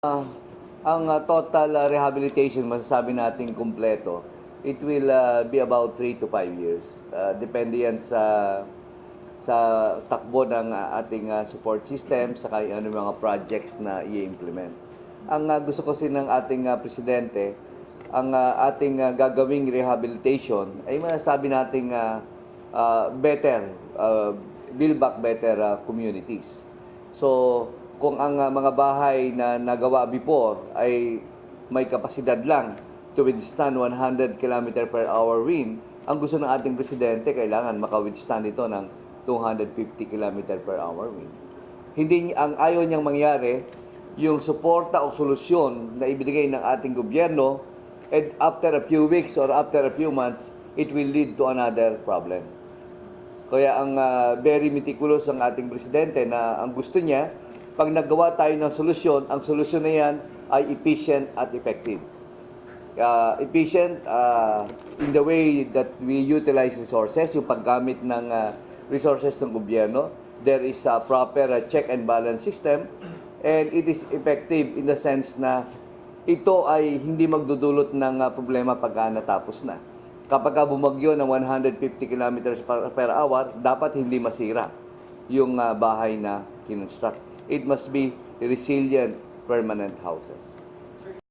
Ang total rehabilitation, masasabi natin kumpleto, it will be about 3 to 5 years. Depende yan sa takbo ng ating support system, saka ano mga projects na i-implement. Ang gusto ko ng ating presidente, ang ating gagawing rehabilitation ay masasabi nating better, build back better communities. So, kung ang mga bahay na nagawa before ay may kapasidad lang to withstand 100 km per hour wind, ang gusto ng ating presidente, kailangan maka-withstand ito ng 250 km per hour wind. Hindi ang ayaw niyang mangyari, yung suporta o solusyon na ibigay ng ating gobyerno, and after a few weeks or after a few months, it will lead to another problem. Kaya ang very meticulous ang ating presidente na ang gusto niya, pag nagawa tayo ng solusyon, ang solusyon na yan ay efficient at effective. Efficient in the way that we utilize resources, yung paggamit ng resources ng gobyerno. There is a proper check and balance system, and it is effective in the sense na ito ay hindi magdudulot ng problema pagka natapos na. Kapag bumagyo ng 150 km per hour, dapat hindi masira yung bahay na kinonstruct. It must be resilient permanent houses.